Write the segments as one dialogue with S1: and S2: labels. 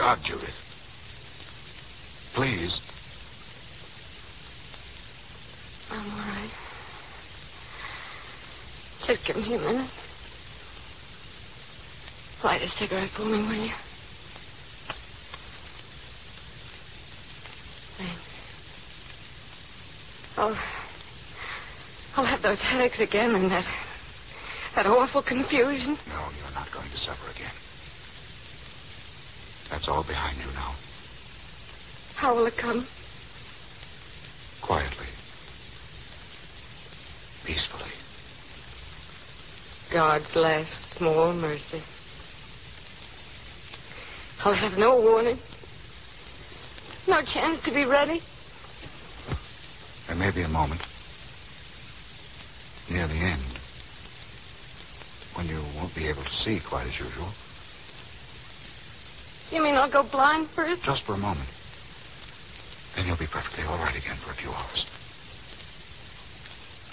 S1: God, Judith. Please.
S2: I'm all right. Just give me a minute. Light a cigarette for me, will you? Thanks. I'll have those headaches again and that awful confusion.
S1: No, you're not going to suffer again. That's all behind you now.
S2: How will it come?
S1: Quietly. Peacefully.
S2: God's last small mercy. I'll have no warning. No chance to be ready.
S1: There may be a moment near the end when you won't be able to see quite as usual.
S2: You mean I'll go blind first?
S1: Just for a moment. Then you'll be perfectly all right again for a few hours.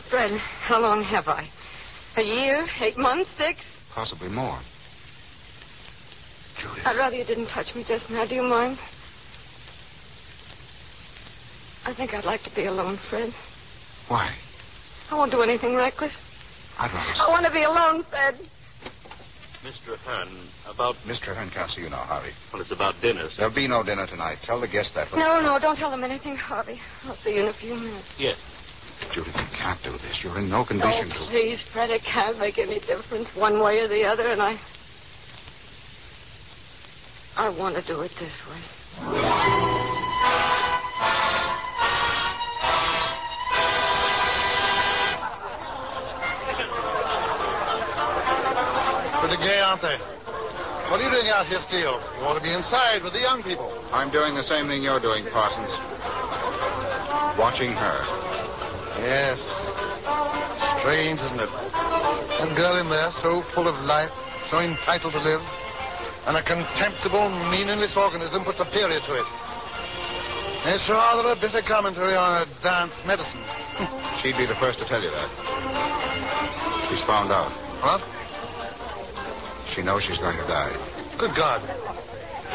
S2: Fred, how long have I? A year? 8 months? 6?
S1: Possibly more. Judith.
S2: I'd rather you didn't touch me just now. Do you mind? I think I'd like to be alone, Fred.
S1: Why?
S2: I won't do anything reckless.
S1: I'd rather...
S2: I want to be alone, Fred.
S3: Mr. Hearn, about...
S1: Mr. Hearn can't see you now, Harvey.
S3: Well, it's about dinner, sir.
S1: There'll be no dinner tonight. Tell the guests that.
S2: No, don't tell them anything, Harvey. I'll see you in a few minutes.
S3: Yes.
S1: Judith, you can't do this. You're in no condition to...
S2: Oh, please, Fred, it can't make any difference one way or the other, and I want to do it this way.
S4: Pretty gay, aren't they? What are you doing out here, Steele? You ought to be inside with the young people.
S1: I'm doing the same thing you're doing, Parsons. Watching her.
S4: Yes. Strange, isn't it? That girl in there, so full of life, so entitled to live. And a contemptible, meaningless organism puts a period to it. It's rather a bitter commentary on advanced medicine.
S1: She'd be the first to tell you that. She's found out.
S4: What?
S1: She knows she's going to die.
S4: Good God.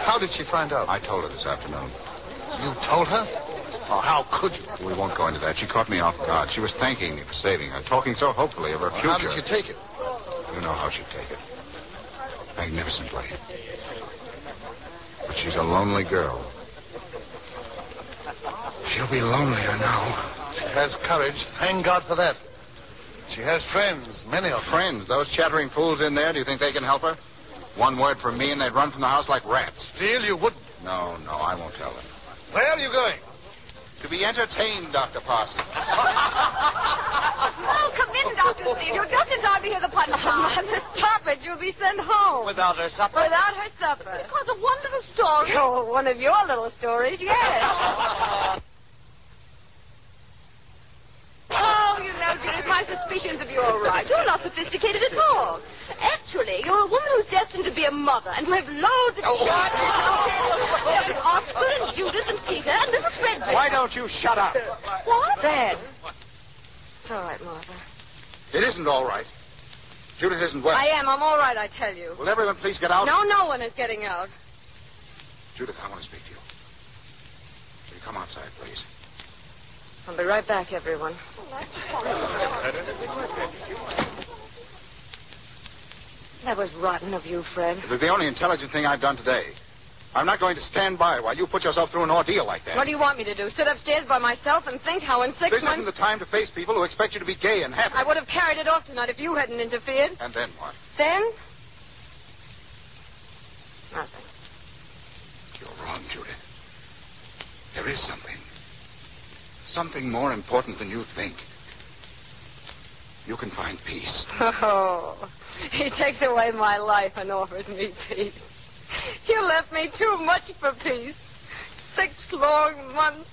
S4: How did she find out?
S1: I told her this afternoon.
S4: You told her? Oh, how could you?
S1: We won't go into that. She caught me off guard. She was thanking me for saving her, talking so hopefully of her future.
S4: How did she take it?
S1: You know how she'd take it. Magnificently. But she's a lonely girl. She'll be lonelier now.
S4: She has courage. Thank God for that. She has friends, many of them.
S1: Friends? Those chattering fools in there, do you think they can help her? One word from me and they'd run from the house like rats.
S4: Steele, you wouldn't.
S1: No, I won't tell them.
S4: Where are you going?
S1: To be entertained, Dr. Parsons.
S2: Oh, come in, Dr. Steele. You're just in time to hear the punch. Mother, stop it. You'll be sent home.
S3: Without her supper?
S2: Without her supper.
S5: It was a wonderful story.
S2: Oh, one of your little stories, yes.
S5: Oh, you know, Judith, my suspicions of you are right. You're not sophisticated at all. Actually, you're a woman who's destined to be a mother and to have loads of children. There's Oscar and Judith and Peter and Mrs. Frederick.
S1: Why don't you shut up?
S5: What?
S2: Fred. It's all right, Martha.
S1: It isn't all right. Judith isn't well.
S2: I am. I'm all right, I tell you.
S1: Will everyone please get out?
S2: No one is getting out.
S1: Judith, I want to speak to you. Will you come outside, please?
S2: I'll be right back, everyone. That was rotten of you, Fred.
S1: It was the only intelligent thing I've done today. I'm not going to stand by while you put yourself through an ordeal like that.
S2: What do you want me to do? Sit upstairs by myself and think how in 6
S1: This
S2: months...
S1: isn't the time to face people who expect you to be gay and happy.
S2: I would have carried it off tonight if you hadn't interfered.
S1: And then what?
S2: Then? Nothing.
S1: You're wrong, Judith. There is something. Something more important than you think. You can find peace.
S2: Oh, he takes away my life and offers me peace. You left me too much for peace. 6 long months.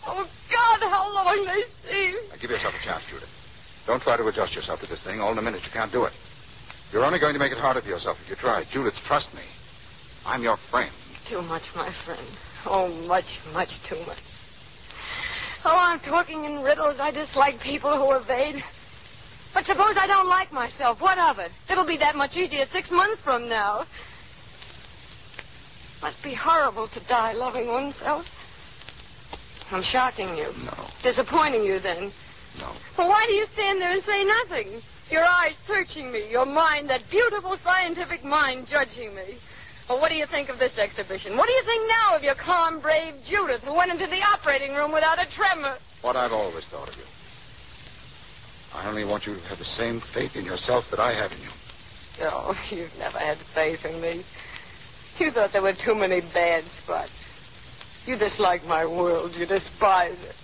S2: Oh, God, how long they seem.
S1: Now, give yourself a chance, Judith. Don't try to adjust yourself to this thing. All in a minute, you can't do it. You're only going to make it harder for yourself if you try. Judith, trust me. I'm your friend.
S2: Too much, my friend. Oh, much, much too much. Oh, I'm talking in riddles. I dislike people who evade. But suppose I don't like myself. What of it? It'll be that much easier 6 months from now. Must be horrible to die loving oneself. I'm shocking you.
S1: No.
S2: Disappointing you, then.
S1: No.
S2: Well, why do you stand there and say nothing? Your eyes searching me, your mind, that beautiful scientific mind, judging me. Well, what do you think of this exhibition? What do you think now of your calm, brave Judith, who went into the operating room without a tremor?
S1: What I've always thought of you. I only want you to have the same faith in yourself that I have in you.
S2: Oh, you've never had faith in me. You thought there were too many bad spots. You dislike my world. You despise it.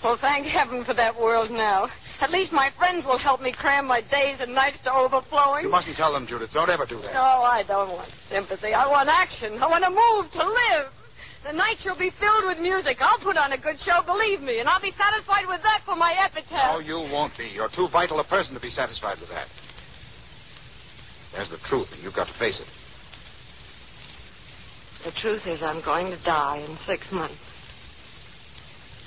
S2: Well, thank heaven for that world now. At least my friends will help me cram my days and nights to overflowing.
S1: You mustn't tell them, Judith. Don't ever do that.
S2: No, I don't want sympathy. I want action. I want to move, to live. The night shall be filled with music. I'll put on a good show, believe me, and I'll be satisfied with that for my epitaph.
S1: No, you won't be. You're too vital a person to be satisfied with that. There's the truth, and you've got to face it.
S2: The truth is I'm going to die in 6 months.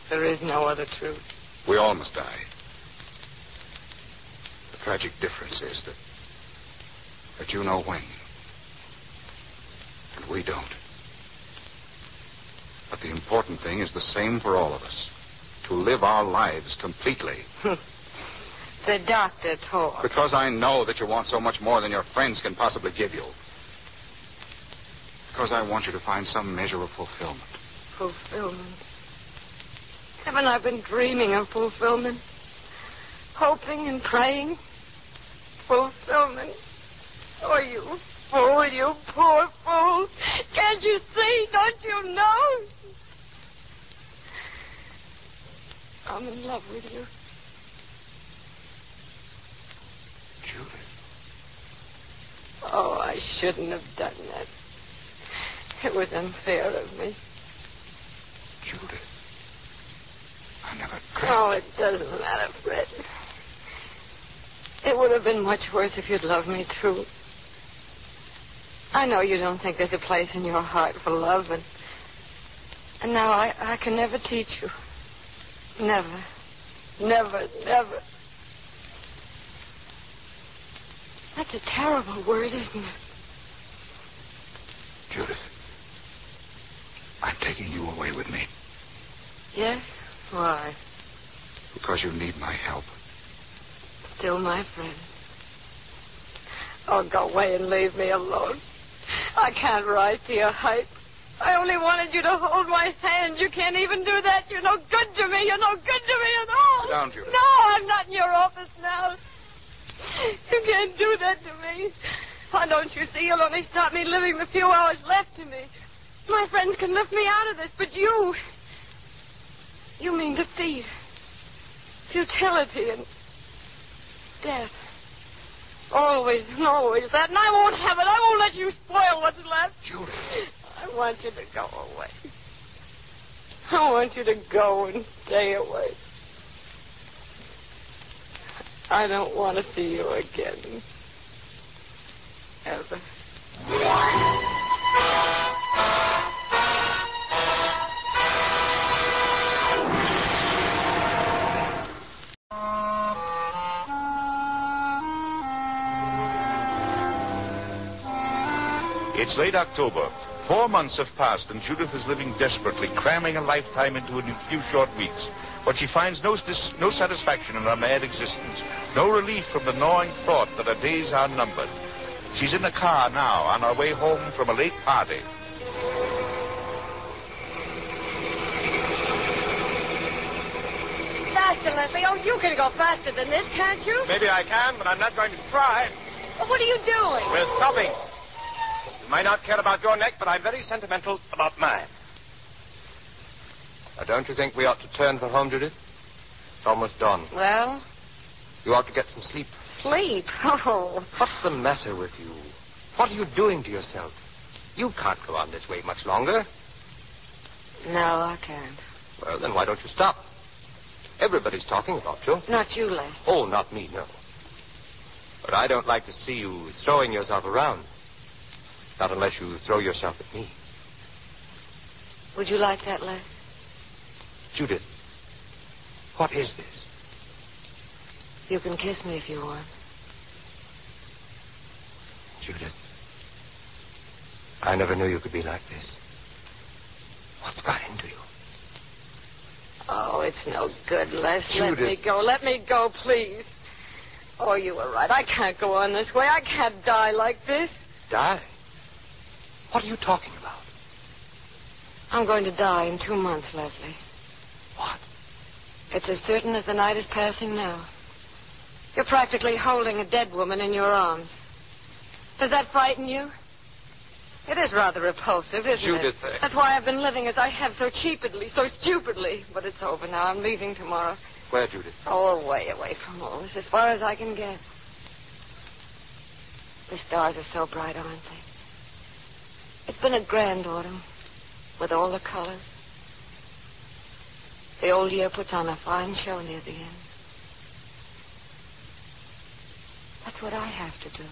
S2: There is no other truth.
S1: We all must die. The tragic difference is that you know when. And we don't. But the important thing is the same for all of us. To live our lives completely.
S2: The doctor talks.
S1: Because I know that you want so much more than your friends can possibly give you. Because I want you to find some measure of fulfillment.
S2: Fulfillment. Haven't I been dreaming of fulfillment? Hoping and praying? Fulfillment. Oh, you fool, you poor fool. Can't you see? Don't you know? I'm in love with you.
S1: Judith.
S2: Oh, I shouldn't have done that. It was unfair of me.
S1: Judith. I never dreamt.
S2: Oh, it doesn't matter, Fred. It would have been much worse if you'd loved me, too. I know you don't think there's a place in your heart for love, and now I can never teach you. Never. Never, never. That's a terrible word, isn't it?
S1: Judith. I'm taking you away with me.
S2: Yes? Why?
S1: Because you need my help.
S2: Still my friend. Oh, go away and leave me alone. I can't rise to your height. I only wanted you to hold my hand. You can't even do that. You're no good to me. You're no good to me at all.
S1: Sit down, Judith.
S2: No, I'm not in your office now. You can't do that to me. Why don't you see? You'll only stop me living the few hours left to me. My friends can lift me out of this, but you mean defeat, futility, and death. Always and always that, and I won't have it. I won't let you spoil what's left.
S1: Judith.
S2: I want you to go away. I want you to go and stay away. I don't want to see you again. Ever.
S6: It's late October. 4 months have passed, and Judith is living desperately, cramming a lifetime into a few short weeks. But she finds no satisfaction in her mad existence, no relief from the gnawing thought that her days are numbered. She's in the car now, on her way home from a late party.
S2: Faster, Leslie. Oh, you can go faster than this, can't you?
S7: Maybe I can, but I'm not going to try.
S2: Well, what are you doing?
S7: We're stopping. You might not care about your neck, but I'm very sentimental about mine. Now, don't you think we ought to turn for home, Judith? It's almost dawn.
S2: Well?
S7: You ought to get some sleep.
S2: Sleep? Oh.
S7: What's the matter with you? What are you doing to yourself? You can't go on this way much longer.
S2: No, I can't.
S7: Well, then why don't you stop? Everybody's talking about you.
S2: Not you, Les.
S7: Oh, not me, no. But I don't like to see you throwing yourself around. Not unless you throw yourself at me.
S2: Would you like that, Les?
S7: Judith, what is this?
S2: You can kiss me if you want.
S1: Judith.
S7: I never knew you could be like this. What's got into you?
S2: Oh, it's no good, Les.
S7: Judith.
S2: Let me go. Let me go, please. Oh, you were right. I can't go on this way. I can't die like this.
S7: Die? What are you talking about?
S2: I'm going to die in 2 months, Leslie.
S7: What?
S2: It's as certain as the night is passing now. You're practically holding a dead woman in your arms. Does that frighten you? It is rather repulsive, isn't
S7: Judith,
S2: it? That's why I've been living as I have, so cheaply, so stupidly. But it's over now. I'm leaving tomorrow.
S7: Where, Judith?
S2: Oh, away from all this, as far as I can get. The stars are so bright, aren't they? It's been a grand autumn, with all the colors. The old year puts on a fine show near the end. That's what I have to do.